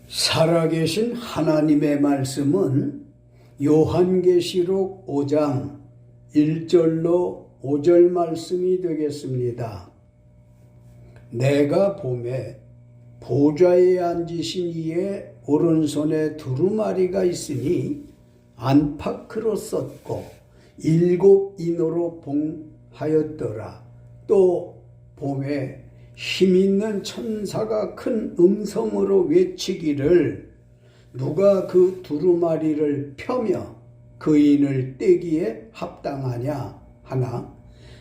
살아계신 하나님의 말씀은 요한계시록 5장 1절로 5절 말씀이 되겠습니다. 내가 보매 보좌에 앉으신 이의 오른손에 두루마리가 있으니 안팎으로 썼고 7 인으로 봉하였더라. 또 보매 힘있는 천사가 큰 음성으로 외치기를 누가 그 두루마리를 펴며 그 인을 떼기에 합당하냐 하나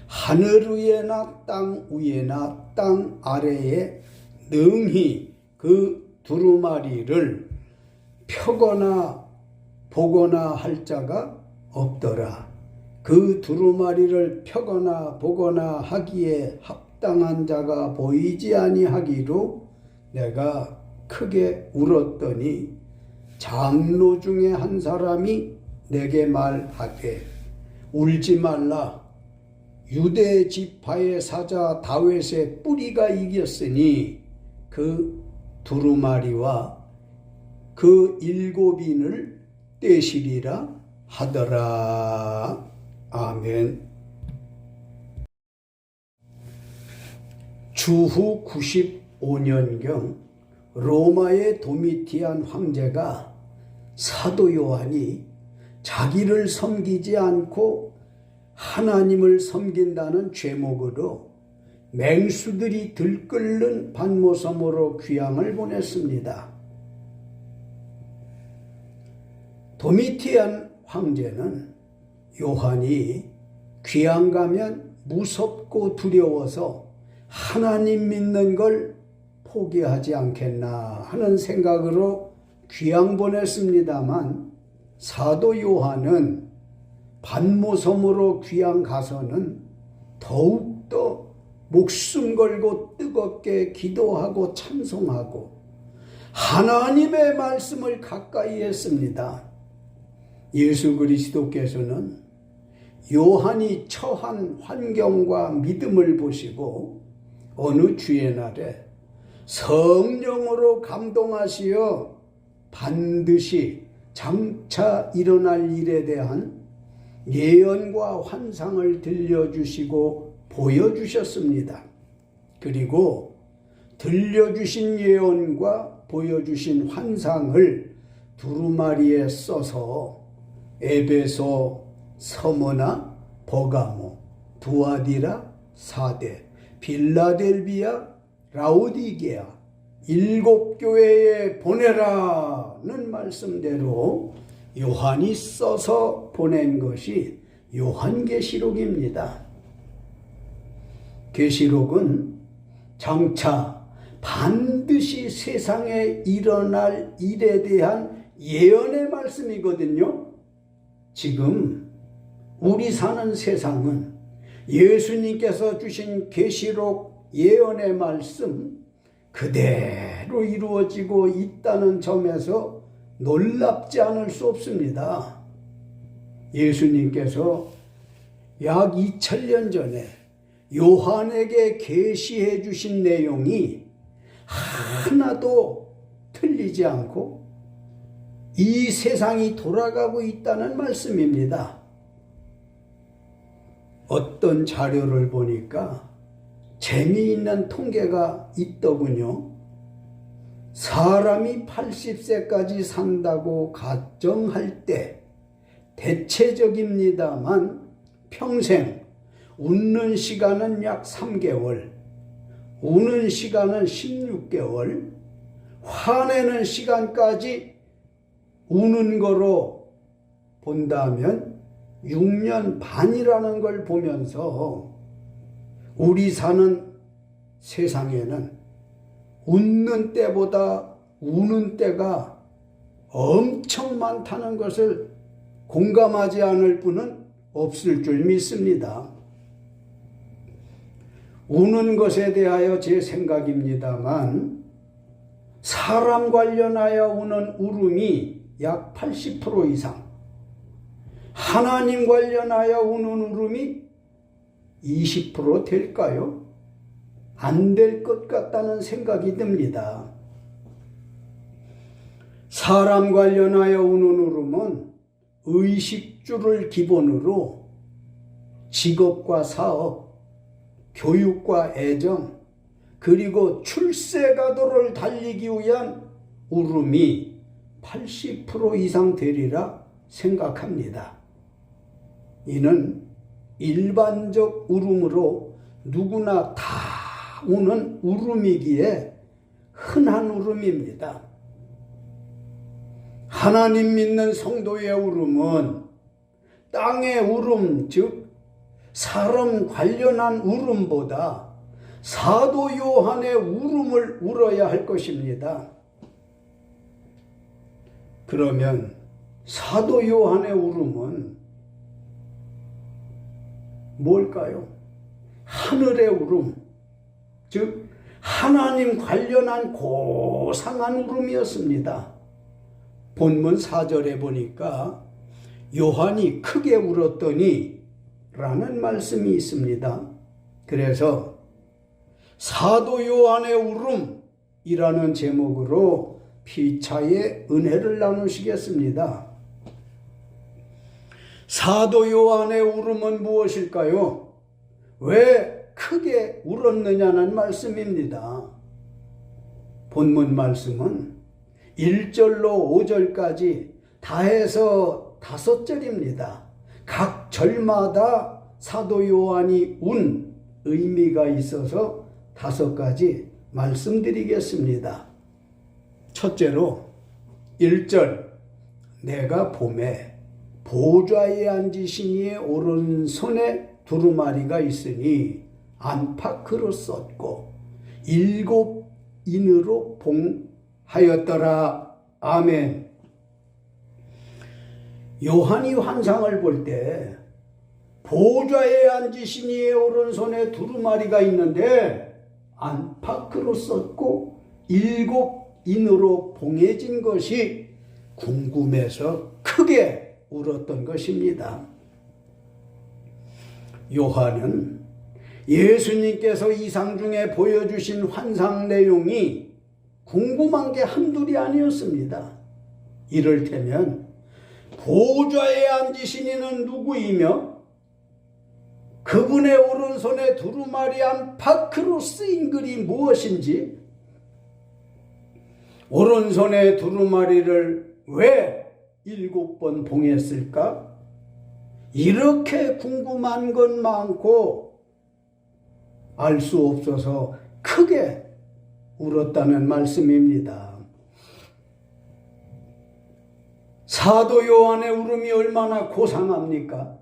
하늘 위에나 땅 위에나 땅 아래에 능히 그 두루마리를 펴거나 보거나 할 자가 없더라. 그 두루마리를 펴거나 보거나 하기에 합당한 자가 보이지 아니하기로 내가 크게 울었더니 장로 중에 한 사람이 내게 말하되 울지 말라. 유대 지파의 사자 다윗의 뿌리가 이겼으니 그 두루마리와 그 7인을 떼시리라 하더라. 아멘. 주후 95년경 로마의 도미티안 황제가 사도 요한이 자기를 섬기지 않고 하나님을 섬긴다는 죄목으로 맹수들이 들끓는 반모섬으로 귀양을 보냈습니다. 도미티안 황제는 요한이 귀양 가면 무섭고 두려워서 하나님 믿는 걸 포기하지 않겠나 하는 생각으로 귀양 보냈습니다만 사도 요한은 반모섬으로 귀양 가서는 더욱더 목숨 걸고 뜨겁게 기도하고 찬송하고 하나님의 말씀을 가까이 했습니다. 예수 그리스도께서는 요한이 처한 환경과 믿음을 보시고 어느 주의 날에 성령으로 감동하시어 반드시 장차 일어날 일에 대한 예언과 환상을 들려주시고 보여주셨습니다. 그리고 들려주신 예언과 보여주신 환상을 두루마리에 써서 에베소, 서머나, 버가모, 두아디라, 사데, 빌라델비아, 라오디게아 7 교회에 보내라는 말씀대로 요한이 써서 보낸 것이 요한계시록입니다. 계시록은 장차 반드시 세상에 일어날 일에 대한 예언의 말씀이거든요. 지금 우리 사는 세상은 예수님께서 주신 계시록 예언의 말씀 그대로 이루어지고 있다는 점에서 놀랍지 않을 수 없습니다. 예수님께서 약 2000년 전에 요한에게 계시해 주신 내용이 하나도 틀리지 않고 이 세상이 돌아가고 있다는 말씀입니다. 어떤 자료를 보니까 재미있는 통계가 있더군요. 사람이 80세까지 산다고 가정할 때 대체적입니다만 평생 웃는 시간은 약 3개월, 우는 시간은 16개월, 화내는 시간까지 우는 거로 본다면 6년 반이라는 걸 보면서 우리 사는 세상에는 웃는 때보다 우는 때가 엄청 많다는 것을 공감하지 않을 분은 없을 줄 믿습니다. 우는 것에 대하여 제 생각입니다만 사람 관련하여 우는 울음이 약 80% 이상, 하나님 관련하여 우는 울음이 20% 될까요? 안 될 것 같다는 생각이 듭니다. 사람 관련하여 우는 울음은 의식주를 기본으로 직업과 사업, 교육과 애정, 그리고 출세가도를 달리기 위한 울음이 80% 이상 되리라 생각합니다. 이는 일반적 울음으로 누구나 다 우는 울음이기에 흔한 울음입니다. 하나님 믿는 성도의 울음은 땅의 울음, 즉 사람 관련한 울음보다 사도 요한의 울음을 울어야 할 것입니다. 그러면 사도 요한의 울음은 뭘까요? 하늘의 울음, 즉 하나님 관련한 고상한 울음이었습니다. 본문 4절에 보니까 요한이 크게 울었더니 라는 말씀이 있습니다. 그래서 사도 요한의 울음이라는 제목으로 피차의 은혜를 나누시겠습니다. 사도 요한의 울음은 무엇일까요? 왜 크게 울었느냐는 말씀입니다. 본문 말씀은 1절로 5절까지 다 해서 5절입니다. 각 절마다 사도 요한이 운 의미가 있어서 5가지 말씀드리겠습니다. 첫째로 1절, 내가 봄에 보좌에 앉으신 이의 오른손에 두루마리가 있으니 안팎으로 썼고 7인으로 봉하였더라. 아멘. 요한이 환상을 볼 때 보좌에 앉으신 이의 오른손에 두루마리가 있는데 안팎으로 썼고 7인으로 봉해진 것이 궁금해서 크게 울었던 것입니다. 요한은 예수님께서 이상 중에 보여주신 환상 내용이 궁금한 게 한둘이 아니었습니다. 이를테면 보좌에 앉으신 이는 누구이며 그분의 오른손에 두루마리 안팎으로 쓰인 글이 무엇인지, 오른손에 두루마리를 왜 7번 봉했을까? 이렇게 궁금한 건 많고 알 수 없어서 크게 울었다는 말씀입니다. 사도 요한의 울음이 얼마나 고상합니까?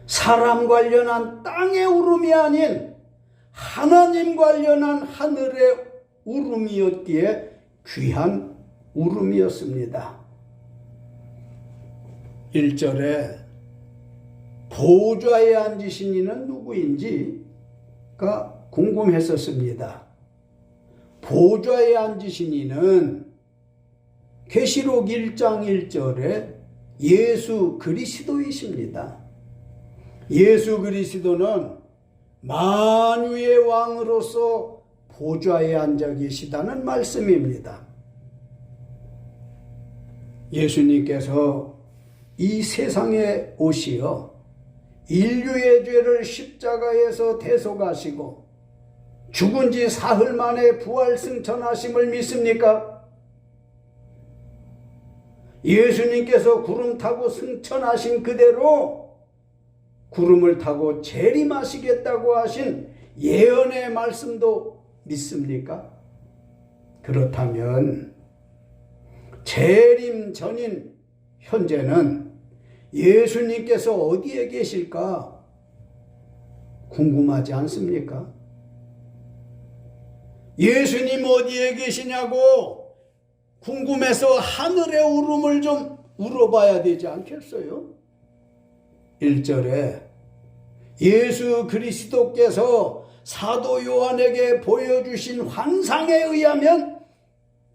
사람 관련한 땅의 울음이 아닌 하나님 관련한 하늘의 울음이었기에 귀한 울음이었습니다. 1절에 보좌에 앉으신 이는 누구인지가 궁금했었습니다. 보좌에 앉으신 이는 계시록 1장 1절에 예수 그리스도이십니다. 예수 그리스도는 만유의 왕으로서 보좌에 앉아 계시다는 말씀입니다. 예수님께서 이 세상에 오시어 인류의 죄를 십자가에서 대속하시고 죽은 지 사흘 만에 부활 승천하심을 믿습니까? 예수님께서 구름 타고 승천하신 그대로 구름을 타고 재림하시겠다고 하신 예언의 말씀도 믿습니까? 그렇다면 재림 전인 현재는 예수님께서 어디에 계실까 궁금하지 않습니까? 예수님 어디에 계시냐고 궁금해서 하늘의 울음을 좀 울어봐야 되지 않겠어요? 1절에 예수 그리스도께서 사도 요한에게 보여주신 환상에 의하면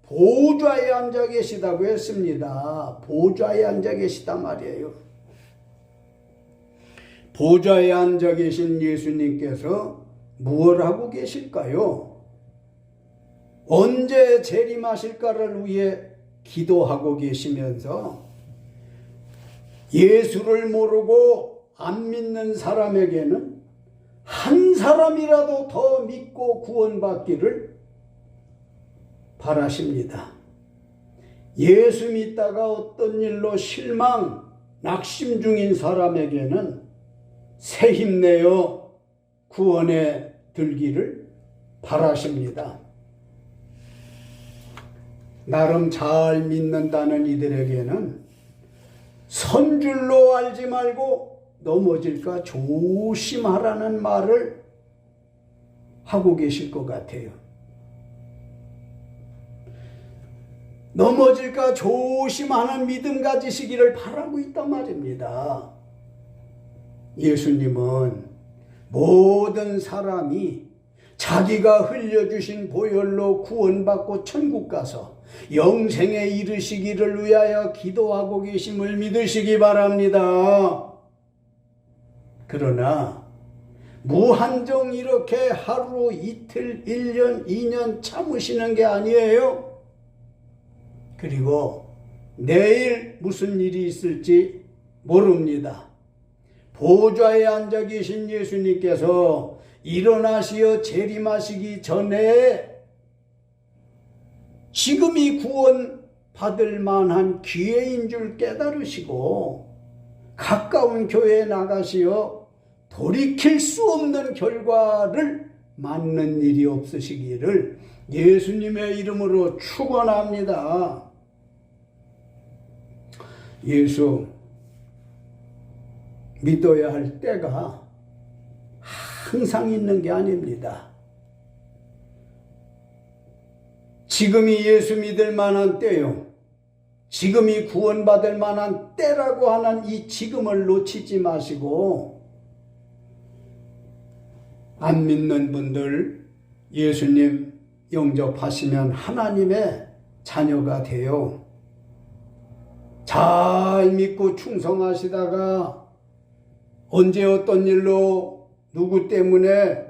보좌에 앉아 계시다고 했습니다. 보좌에 앉아 계시다 말이에요. 보좌에 앉아 계신 예수님께서 무엇을 하고 계실까요? 언제 재림하실까를 위해 기도하고 계시면서 예수를 모르고 안 믿는 사람에게는 한 사람이라도 더 믿고 구원받기를 바라십니다. 예수 믿다가 어떤 일로 실망, 낙심 중인 사람에게는 새 힘내어 구원에 들기를 바라십니다. 나름 잘 믿는다는 이들에게는 선줄로 알지 말고 넘어질까 조심하라는 말을 하고 계실 것 같아요. 넘어질까 조심하는 믿음 가지시기를 바라고 있단 말입니다. 예수님은 모든 사람이 자기가 흘려주신 보혈로 구원받고 천국 가서 영생에 이르시기를 위하여 기도하고 계심을 믿으시기 바랍니다. 그러나 무한정 이렇게 하루, 이틀, 1년, 2년 참으시는 게 아니에요. 그리고 내일 무슨 일이 있을지 모릅니다. 보좌에 앉아 계신 예수님께서 일어나시어 재림하시기 전에 지금이 구원 받을 만한 기회인 줄 깨달으시고 가까운 교회에 나가시어 돌이킬 수 없는 결과를 맞는 일이 없으시기를 예수님의 이름으로 축원합니다. 예수 믿어야 할 때가 항상 있는 게 아닙니다. 지금이 예수 믿을 만한 때요, 지금이 구원받을 만한 때라고 하는 이 지금을 놓치지 마시고, 안 믿는 분들 예수님 영접하시면 하나님의 자녀가 돼요. 잘 믿고 충성하시다가 언제 어떤 일로 누구 때문에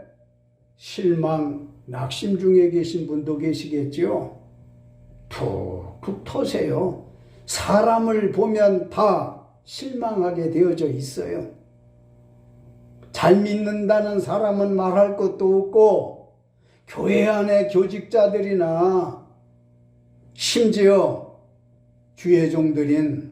실망, 낙심 중에 계신 분도 계시겠죠. 툭툭 터세요. 사람을 보면 다 실망하게 되어져 있어요. 잘 믿는다는 사람은 말할 것도 없고, 교회 안에 교직자들이나 심지어 주의 종들인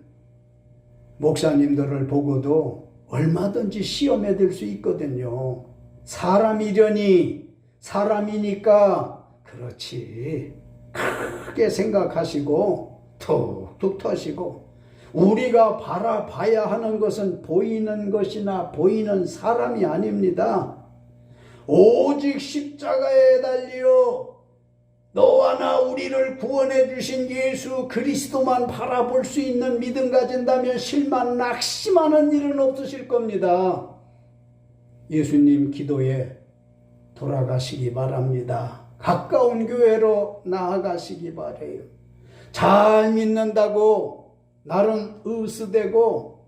목사님들을 보고도 얼마든지 시험에 들 수 있거든요. 사람이려니, 사람이니까 그렇지, 크게 생각하시고 툭툭 터시고, 우리가 바라봐야 하는 것은 보이는 것이나 보이는 사람이 아닙니다. 오직 십자가에 달려 너와 나 우리를 구원해 주신 예수 그리스도만 바라볼 수 있는 믿음 가진다면 실망, 낙심하는 일은 없으실 겁니다. 예수님 기도에 돌아가시기 바랍니다. 가까운 교회로 나아가시기 바래요. 잘 믿는다고 나름 으스대고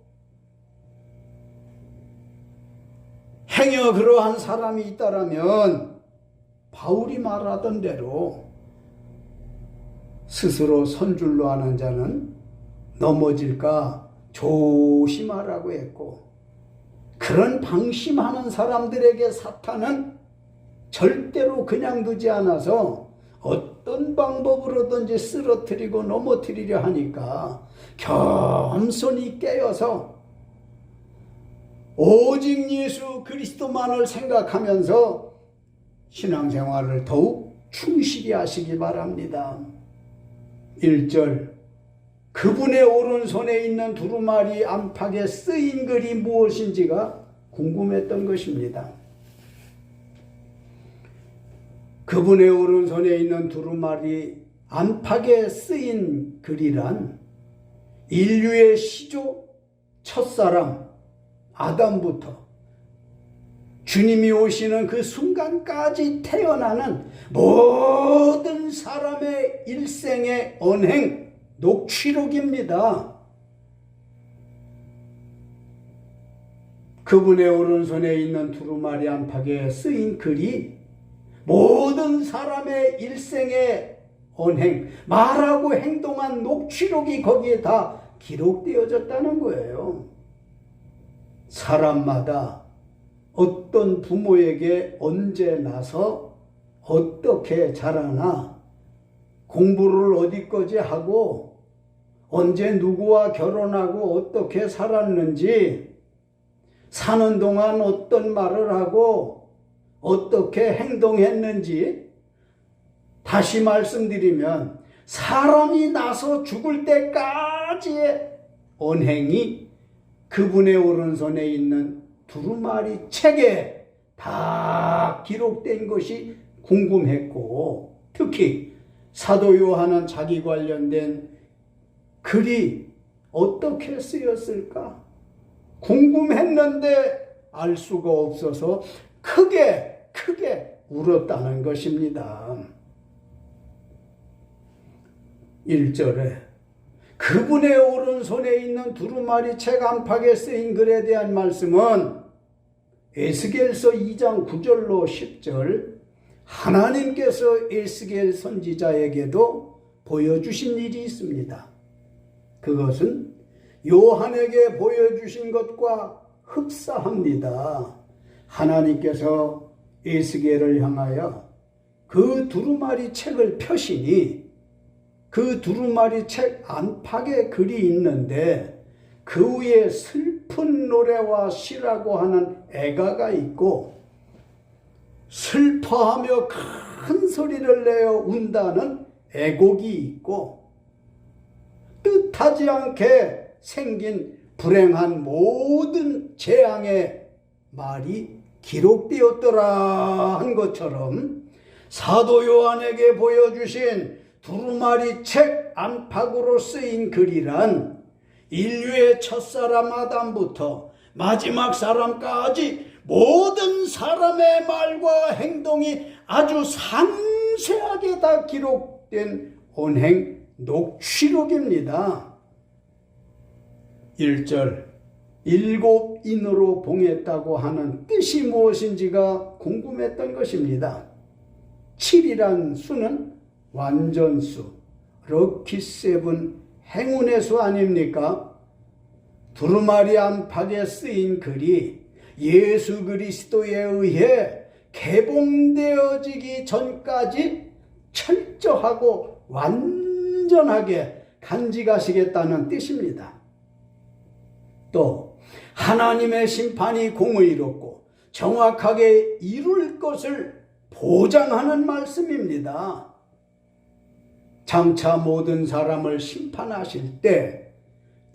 행여 그러한 사람이 있다라면 바울이 말하던 대로 스스로 선줄로 하는 자는 넘어질까 조심하라고 했고, 그런 방심하는 사람들에게 사탄은 절대로 그냥 두지 않아서 어떤 방법으로든지 쓰러뜨리고 넘어뜨리려 하니까 겸손히 깨어서 오직 예수 그리스도만을 생각하면서 신앙생활을 더욱 충실히 하시기 바랍니다. 1절, 그분의 오른손에 있는 두루마리 안팎에 쓰인 글이 무엇인지가 궁금했던 것입니다. 그분의 오른손에 있는 두루마리 안팎에 쓰인 글이란 인류의 시조 첫사람 아담부터 주님이 오시는 그 순간까지 태어나는 모든 사람의 일생의 언행, 녹취록입니다. 그분의 오른손에 있는 두루마리 안팎에 쓰인 글이 모든 사람의 일생의 언행, 말하고 행동한 녹취록이 거기에 다 기록되어졌다는 거예요. 사람마다 어떤 부모에게 언제 나서 어떻게 자라나, 공부를 어디까지 하고 언제 누구와 결혼하고 어떻게 살았는지, 사는 동안 어떤 말을 하고 어떻게 행동했는지, 다시 말씀드리면 사람이 나서 죽을 때까지의 언행이 그분의 오른손에 있는 두루마리 책에 다 기록된 것이 궁금했고, 특히 사도 요한은 자기 관련된 글이 어떻게 쓰였을까 궁금했는데 알 수가 없어서 크게 울었다는 것입니다. 1절에 그분의 오른손에 있는 두루마리 책 안팎에 쓰인 글에 대한 말씀은 에스겔서 2장 9절로 10절, 하나님께서 에스겔 선지자에게도 보여주신 일이 있습니다. 그것은 요한에게 보여주신 것과 흡사합니다. 하나님께서 에스겔을 향하여 그 두루마리 책을 펴시니 그 두루마리 책 안팎에 글이 있는데 그 위에 슬픈 노래와 시라고 하는 애가가 있고, 슬퍼하며 큰 소리를 내어 운다는 애곡이 있고, 뜻하지 않게 생긴 불행한 모든 재앙의 말이 기록되었더라 한 것처럼, 사도 요한에게 보여주신 두루마리 책 안팎으로 쓰인 글이란 인류의 첫사람 아담부터 마지막 사람까지 모든 사람의 말과 행동이 아주 상세하게 다 기록된 언행 녹취록입니다. 1절, 7인으로 봉했다고 하는 뜻이 무엇인지가 궁금했던 것입니다. 7이란 수는 완전수, 럭키7, 행운의 수 아닙니까? 두루마리 안팎에 쓰인 글이 예수 그리스도에 의해 개봉되어지기 전까지 철저하고 완전하게 간직하시겠다는 뜻입니다. 또 하나님의 심판이 공의롭고 정확하게 이룰 것을 보장하는 말씀입니다. 장차 모든 사람을 심판하실 때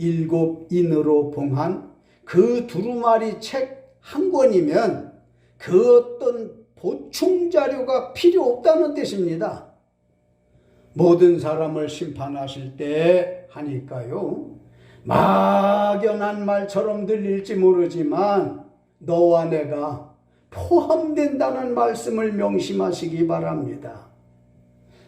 7인으로 봉한 그 두루마리 책 한 권이면 그 어떤 보충 자료가 필요 없다는 뜻입니다. 모든 사람을 심판하실 때 하니까요, 막연한 말처럼 들릴지 모르지만 너와 내가 포함된다는 말씀을 명심하시기 바랍니다.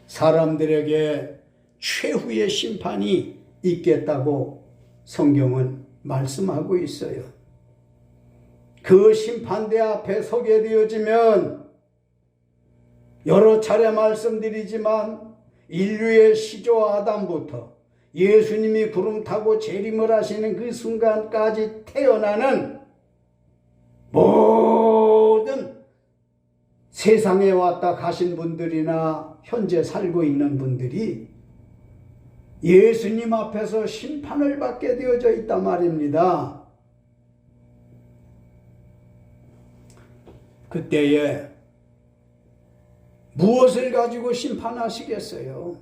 사람들에게 최후의 심판이 있겠다고 성경은 말씀하고 있어요. 그 심판대 앞에 서게 되어지면 여러 차례 말씀드리지만 인류의 시조 아담부터 예수님이 구름 타고 재림을 하시는 그 순간까지 태어나는 모든 세상에 왔다 가신 분들이나 현재 살고 있는 분들이 예수님 앞에서 심판을 받게 되어져 있단 말입니다. 그때에 무엇을 가지고 심판하시겠어요?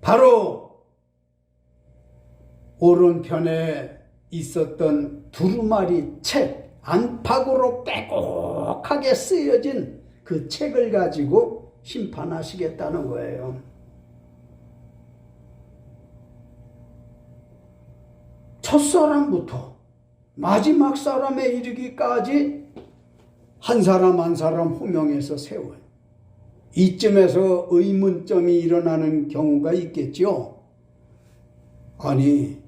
바로 오른편에 있었던 두루마리 책 안팎으로 빼곡하게 쓰여진 그 책을 가지고 심판하시겠다는 거예요. 첫사람부터 마지막 사람에 이르기까지 한 사람 한 사람 호명해서 세워요. 이쯤에서 의문점이 일어나는 경우가 있겠죠. 아니,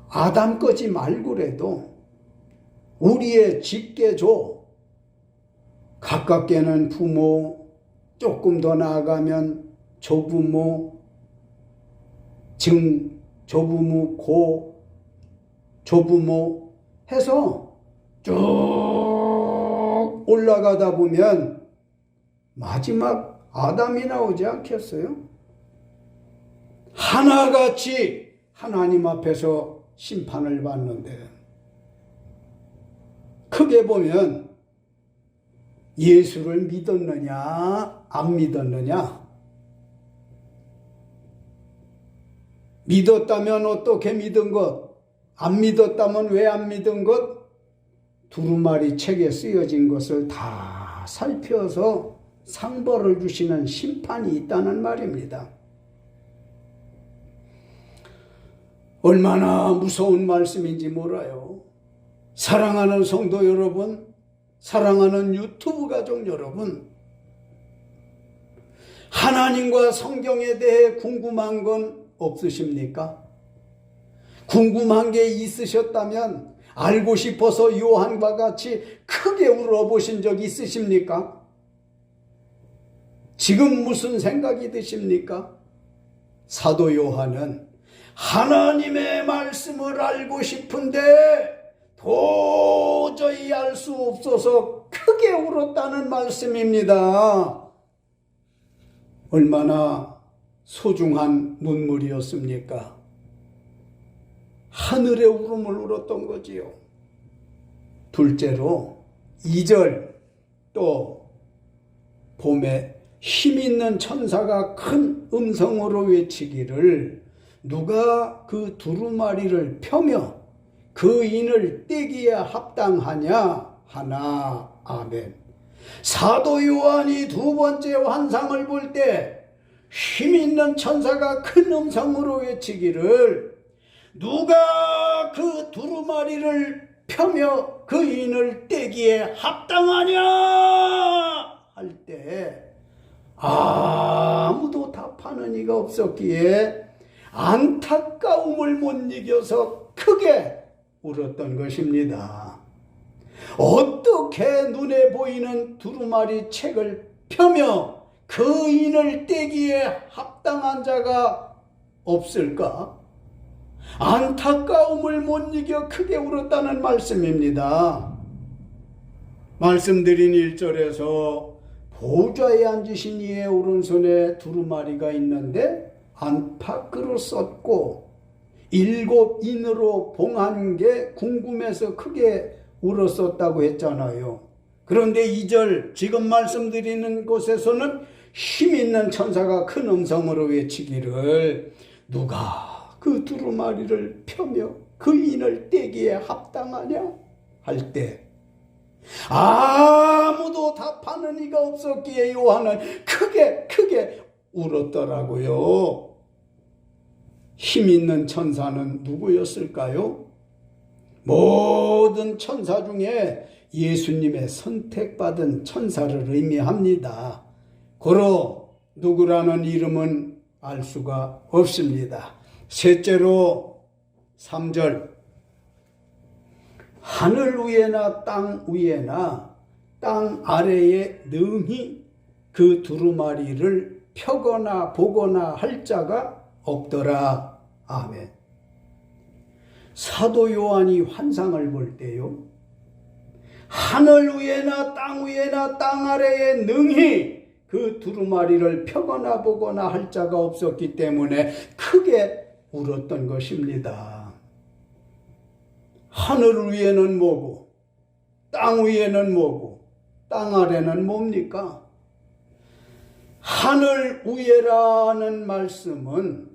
아담 거지 말고라도 우리의 직계조, 가깝게는 부모, 조금 더 나아가면 조부모, 증, 조부모, 고, 조부모 해서 쭉 올라가다 보면 마지막 아담이 나오지 않겠어요? 하나같이 하나님 앞에서 심판을 받는데, 크게 보면 예수를 믿었느냐 안 믿었느냐, 믿었다면 어떻게 믿은 것, 안 믿었다면 왜 안 믿은 것, 두루마리 책에 쓰여진 것을 다 살펴서 상벌을 주시는 심판이 있다는 말입니다. 얼마나 무서운 말씀인지 몰라요. 사랑하는 성도 여러분, 사랑하는 유튜브 가족 여러분, 하나님과 성경에 대해 궁금한 건 없으십니까? 궁금한 게 있으셨다면 알고 싶어서 요한과 같이 크게 울어보신 적 있으십니까? 지금 무슨 생각이 드십니까? 사도 요한은 하나님의 말씀을 알고 싶은데 도저히 알 수 없어서 크게 울었다는 말씀입니다. 얼마나 소중한 눈물이었습니까? 하늘의 울음을 울었던 거지요. 둘째로 2절, 또 봄에 힘있는 천사가 큰 음성으로 외치기를 누가 그 두루마리를 펴며 그 인을 떼기에 합당하냐 하나. 아멘. 사도 요한이 두 번째 환상을 볼 때 힘있는 천사가 큰 음성으로 외치기를 누가 그 두루마리를 펴며 그 인을 떼기에 합당하냐 할 때 아무도 답하는 이가 없었기에 안타까움을 못 이겨서 크게 울었던 것입니다. 어떻게 눈에 보이는 두루마리 책을 펴며 그 인을 떼기에 합당한 자가 없을까? 안타까움을 못 이겨 크게 울었다는 말씀입니다. 말씀드린 1절에서 보좌에 앉으신 이의 오른손에 두루마리가 있는데 안팎으로 썼고 7 인으로 봉한 게 궁금해서 크게 울었었다고 했잖아요. 그런데 2절 지금 말씀드리는 곳에서는 힘있는 천사가 큰 음성으로 외치기를 누가 그 두루마리를 펴며 그 인을 떼기에 합당하냐 할 때 아무도 답하는 이가 없었기에 요한은 크게 울었더라고요. 힘있는 천사는 누구였을까요? 모든 천사 중에 예수님의 선택받은 천사를 의미합니다. 고로 누구라는 이름은 알 수가 없습니다. 셋째로 3절 하늘 위에나 땅 위에나 땅 아래에 능히 그 두루마리를 펴거나 보거나 할 자가 없더라. 아멘. 사도 요한이 환상을 볼 때요, 하늘 위에나 땅 아래에 능히 그 두루마리를 펴거나 보거나 할 자가 없었기 때문에 크게 울었던 것입니다. 하늘 위에는 뭐고 땅 위에는 뭐고 땅 아래는 뭡니까? 하늘 위에라는 말씀은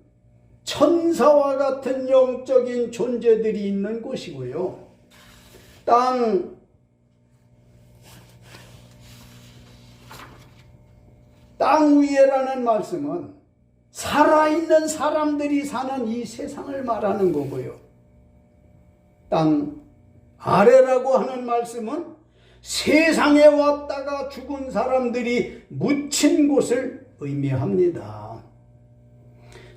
천사와 같은 영적인 존재들이 있는 곳이고요. 땅 위에라는 말씀은 살아있는 사람들이 사는 이 세상을 말하는 거고요. 땅 아래라고 하는 말씀은 세상에 왔다가 죽은 사람들이 묻힌 곳을 의미합니다.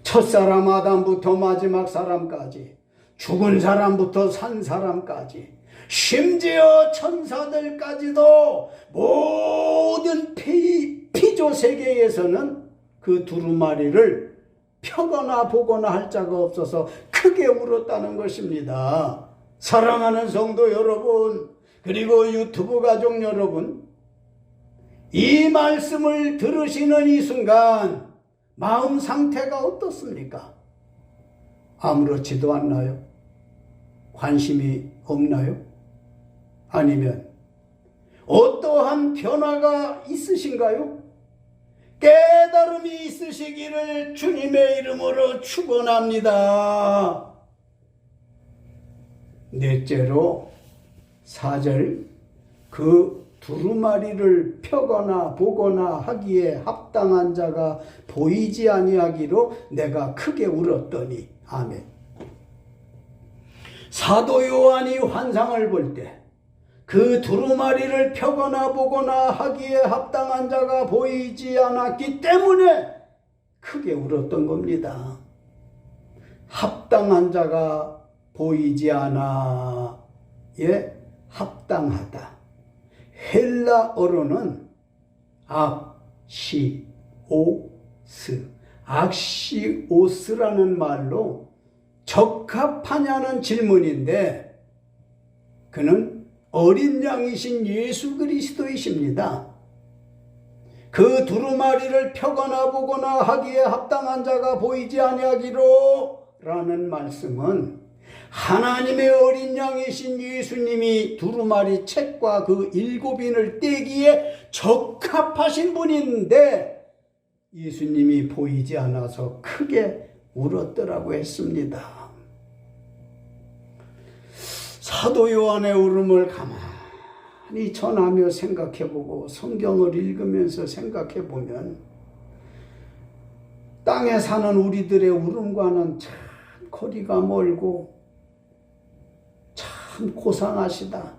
첫사람 아담부터 마지막 사람까지, 죽은 사람부터 산 사람까지, 심지어 천사들까지도 모든 피조 세계에서는 그 두루마리를 펴거나 보거나 할 자가 없어서 크게 울었다는 것입니다. 사랑하는 성도 여러분, 그리고 유튜브 가족 여러분, 이 말씀을 들으시는 이 순간 마음 상태가 어떻습니까? 아무렇지도 않나요? 관심이 없나요? 아니면 어떠한 변화가 있으신가요? 깨달음이 있으시기를 주님의 이름으로 축원합니다. 넷째로 4절, 그 두루마리를 펴거나 보거나 하기에 합당한 자가 보이지 아니하기로 내가 크게 울었더니. 아멘. 사도 요한이 환상을 볼 때 그 두루마리를 펴거나 보거나 하기에 합당한 자가 보이지 않았기 때문에 크게 울었던 겁니다. 합당한 자가 보이지 않아. 예, 합당하다. 헬라어로는 악시오스라는 말로 적합하냐는 질문인데, 그는 어린 양이신 예수 그리스도이십니다. 그 두루마리를 펴거나 보거나 하기에 합당한 자가 보이지 아니하기로 라는 말씀은 하나님의 어린 양이신 예수님이 두루마리 책과 그 7인을 떼기에 적합하신 분인데 예수님이 보이지 않아서 크게 울었더라고 했습니다. 사도 요한의 울음을 가만히 전하며 생각해보고 성경을 읽으면서 생각해보면 땅에 사는 우리들의 울음과는 참 거리가 멀고 참 고상하시다.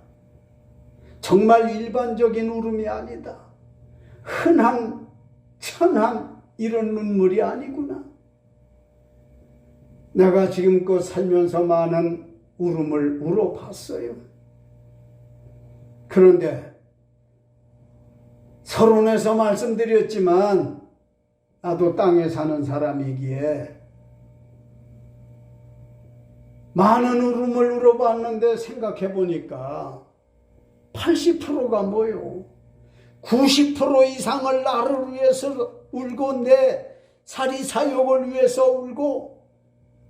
정말 일반적인 울음이 아니다. 흔한 천한 이런 눈물이 아니구나. 내가 지금껏 살면서 많은 울음을 울어봤어요. 그런데 서론에서 말씀드렸지만 나도 땅에 사는 사람이기에 많은 울음을 울어봤는데 생각해보니까 80%가 뭐요? 90% 이상을 나를 위해서 울고 내 사리사욕을 위해서 울고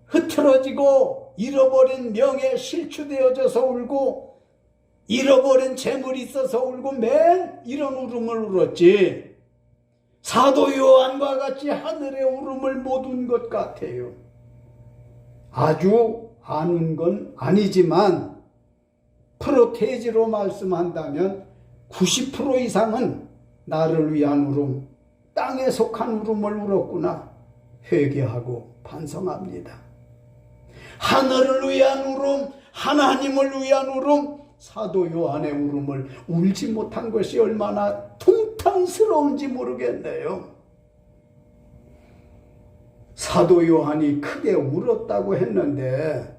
흐트러지고 잃어버린 명예 실추되어져서 울고 잃어버린 재물이 있어서 울고 매일 이런 울음을 울었지, 사도 요한과 같이 하늘의 울음을 못 운 것 같아요. 아주 안 운 건 아니지만 프로테이지로 말씀한다면 90% 이상은 나를 위한 울음, 땅에 속한 울음을 울었구나 회개하고 반성합니다. 하늘을 위한 울음, 하나님을 위한 울음, 사도 요한의 울음을 울지 못한 것이 얼마나 통탄스러운지 모르겠네요. 사도 요한이 크게 울었다고 했는데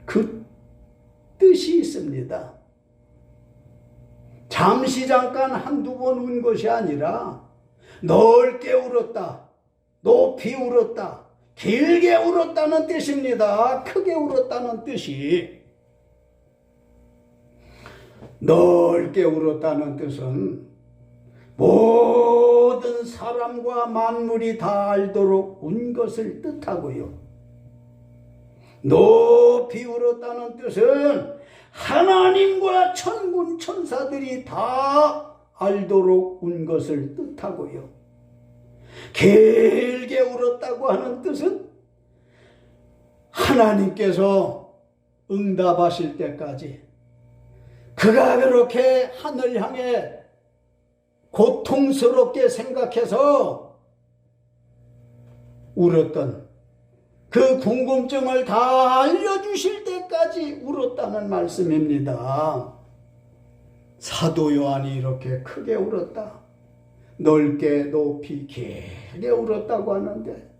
그 뜻이 있습니다. 잠시 잠깐 한두 번 운 것이 아니라 넓게 울었다, 높이 울었다, 길게 울었다는 뜻입니다. 크게 울었다는 뜻이. 넓게 울었다는 뜻은 모든 사람과 만물이 다 알도록 운 것을 뜻하고요. 높이 울었다는 뜻은 하나님과 천군 천사들이 다 알도록 운 것을 뜻하고요. 길게 울었다고 하는 뜻은 하나님께서 응답하실 때까지 그가 그렇게 하늘 향해 고통스럽게 생각해서 울었던 그 궁금증을 다 알려주실 때까지 울었다는 말씀입니다. 사도 요한이 이렇게 크게 울었다, 넓게 높이 길게 울었다고 하는데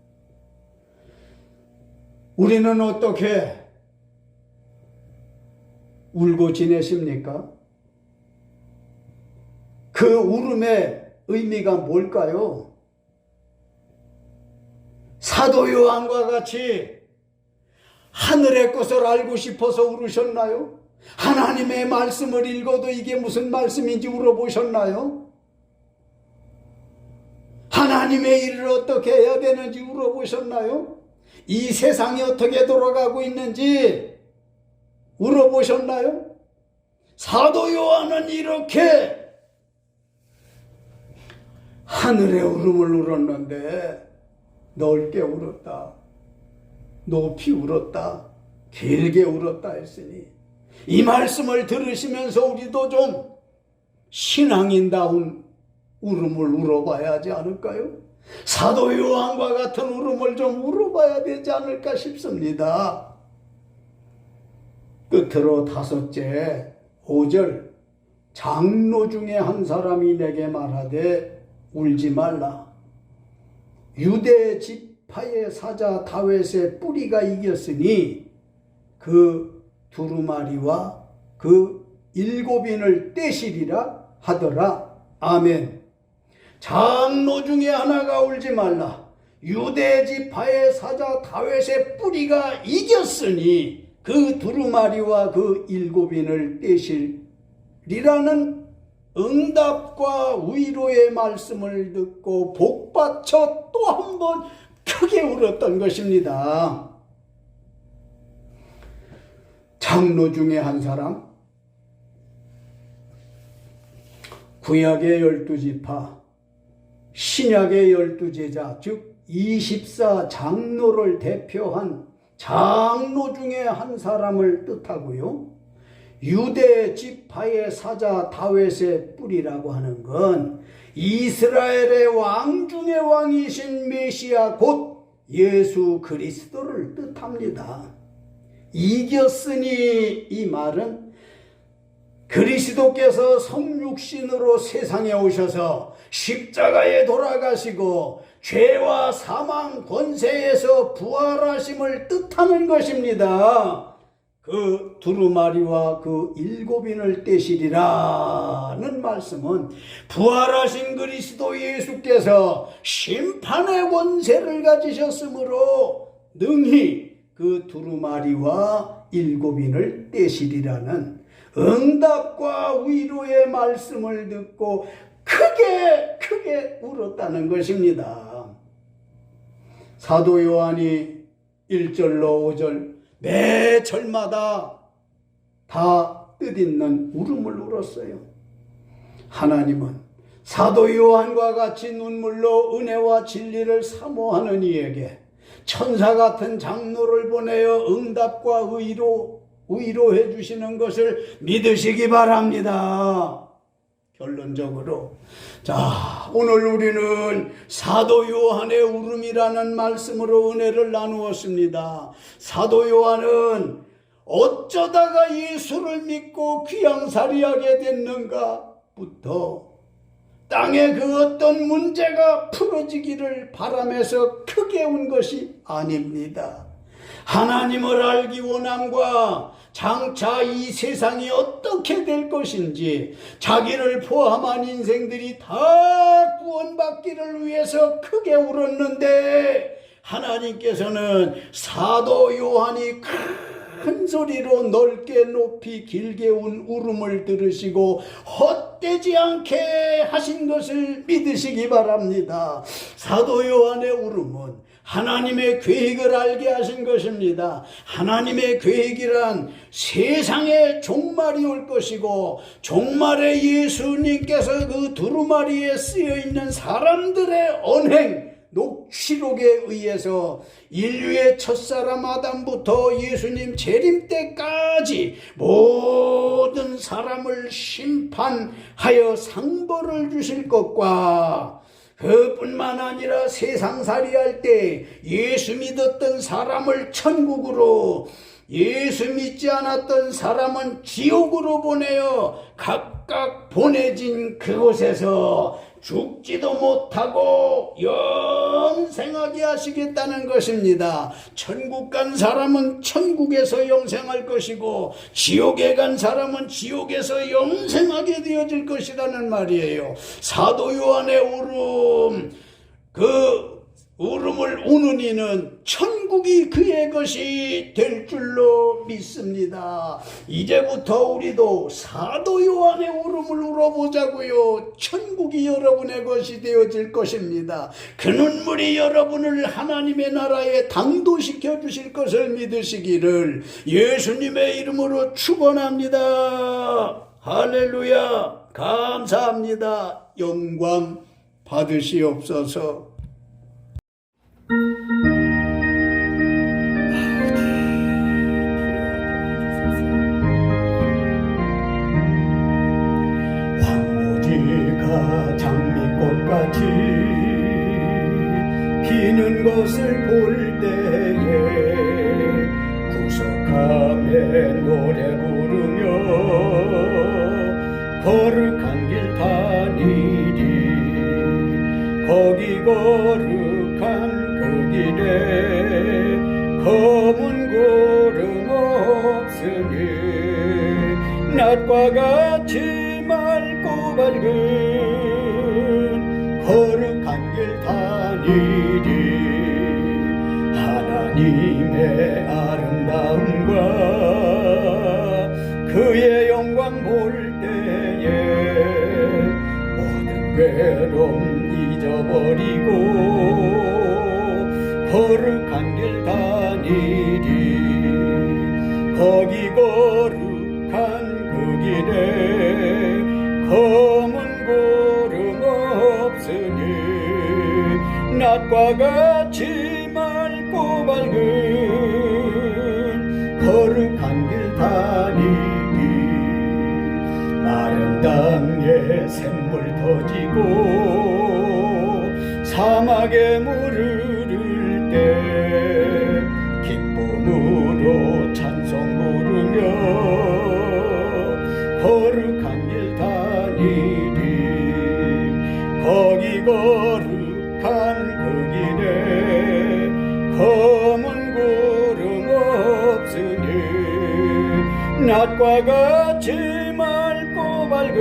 우리는 어떻게 울고 지내십니까? 그 울음의 의미가 뭘까요? 사도 요한과 같이 하늘의 것을 알고 싶어서 울으셨나요? 하나님의 말씀을 읽어도 이게 무슨 말씀인지 울어보셨나요? 하나님의 일을 어떻게 해야 되는지 울어보셨나요? 이 세상이 어떻게 돌아가고 있는지 울어보셨나요? 사도 요한은 이렇게 하늘의 울음을 울었는데 넓게 울었다, 높이 울었다, 길게 울었다 했으니 이 말씀을 들으시면서 우리도 좀 신앙인다운 울음을 울어봐야 하지 않을까요? 사도 요한과 같은 울음을 좀 울어봐야 되지 않을까 싶습니다. 끝으로 5째 5절, 장로 중에 한 사람이 내게 말하되 울지 말라. 유대 지파의 사자 다윗의 뿌리가 이겼으니 그 두루마리와 그 7인을 떼시리라 하더라. 아멘. 장로 중에 하나가 울지 말라. 유대 지파의 사자 다윗의 뿌리가 이겼으니 그 두루마리와 그 7인을 떼시리라는 응답과 위로의 말씀을 듣고 복받쳐 또 한 번 크게 울었던 것입니다. 장로 중에 한 사람, 구약의 12지파, 신약의 12제자, 즉 24장로를 대표한 장로 중에 한 사람을 뜻하고요. 유대 지파의 사자 다윗의 뿌리라고 하는 건 이스라엘의 왕 중의 왕이신 메시아 곧 예수 그리스도를 뜻합니다. 이겼으니 이 말은 그리스도께서 성육신으로 세상에 오셔서 십자가에 돌아가시고 죄와 사망 권세에서 부활하심을 뜻하는 것입니다. 그 두루마리와 그 7인을 떼시리라는 말씀은 부활하신 그리스도 예수께서 심판의 권세를 가지셨으므로 능히 그 두루마리와 7인을 떼시리라는 응답과 위로의 말씀을 듣고 크게 울었다는 것입니다. 사도 요한이 1절로 5절 매 절마다 다 뜻있는 울음을 울었어요. 하나님은 사도 요한과 같이 눈물로 은혜와 진리를 사모하는 이에게 천사 같은 장로를 보내어 응답과 위로해 주시는 것을 믿으시기 바랍니다. 결론적으로 오늘 우리는 사도 요한의 울음이라는 말씀으로 은혜를 나누었습니다. 사도 요한은 어쩌다가 예수를 믿고 귀양살이하게 됐는가부터 땅에 그 어떤 문제가 풀어지기를 바라면서 크게 운 것이 아닙니다. 하나님을 알기 원함과 장차 이 세상이 어떻게 될 것인지 자기를 포함한 인생들이 다 구원받기를 위해서 크게 울었는데 하나님께서는 사도 요한이 큰 소리로 넓게 높이 길게 운 울음을 들으시고 헛되지 않게 하신 것을 믿으시기 바랍니다. 사도 요한의 울음은 하나님의 계획을 알게 하신 것입니다. 하나님의 계획이란 세상에 종말이 올 것이고 종말에 예수님께서 그 두루마리에 쓰여있는 사람들의 언행 녹취록에 의해서 인류의 첫사람 아담부터 예수님 재림 때까지 모든 사람을 심판하여 상벌을 주실 것과 그뿐만 아니라 세상살이 할 때 예수 믿었던 사람을 천국으로, 예수 믿지 않았던 사람은 지옥으로 보내어 각각 보내진 그곳에서 죽지도 못하고 영생하게 하시겠다는 것입니다. 천국 간 사람은 천국에서 영생할 것이고 지옥에 간 사람은 지옥에서 영생하게 되어질 것이라는 말이에요. 사도 요한의 울음, 그 울음을 우는 이는 천국이 그의 것이 될 줄로 믿습니다. 이제부터 우리도 사도 요한의 울음을 울어보자고요. 천국이 여러분의 것이 되어질 것입니다. 그 눈물이 여러분을 하나님의 나라에 당도시켜 주실 것을 믿으시기를 예수님의 이름으로 축원합니다. 할렐루야. 감사합니다. 영광 받으시옵소서. 황무지가 장미꽃같이 피는 것을 볼 때에 구석함에 노래 부르며 거룩한 길 다니리. 거기 거룩한 그 길에 검은 구름 없으니 낮과 같이 맑고 밝은 거룩한 길 다니리. 하나님의 아름다움과 그의 영광 볼 때에 모든 괴로움 잊어버리고 거룩한 길 다니리. 거기 거룩한 그 길에 검은 구름 없으니 낮과 같이 맑고 밝은 거룩한 길 다니리. 마른 땅에 샘물 터지고 사막에 물을 흐를 때 기쁨으로 찬송 부르며 거룩한 길 다니리. 거기 거룩한 그 길에 검은 구름 없으니 낮과 같이 맑고 밝은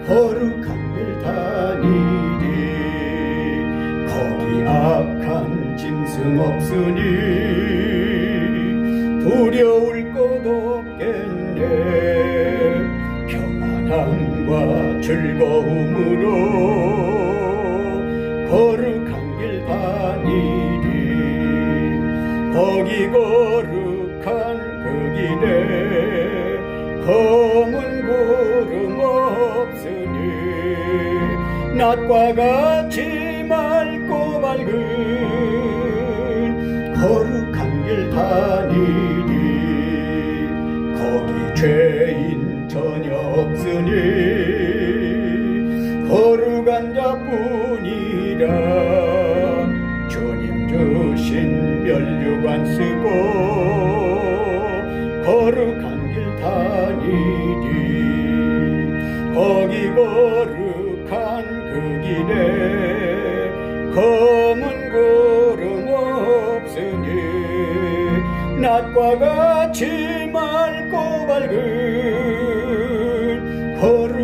거룩한 길 다니리. 거기 악한 짐승 없으니 두려울 것 없겠네. 평안함과 즐거움으로 거룩한 길 다니리. 거기 거룩한 그 길에 검은 구름 없으니 낮과 같이 맑고 밝은 거룩한 길 다니리. 거기 죄인 전혀 없으니 거룩한 자뿐이라. 주님 주신 면류관 쓰고 거룩한 길 다니리. 거기 거룩한 그 길에 검은 구름 없으니 낮과 같이 맑고 밝은 거룩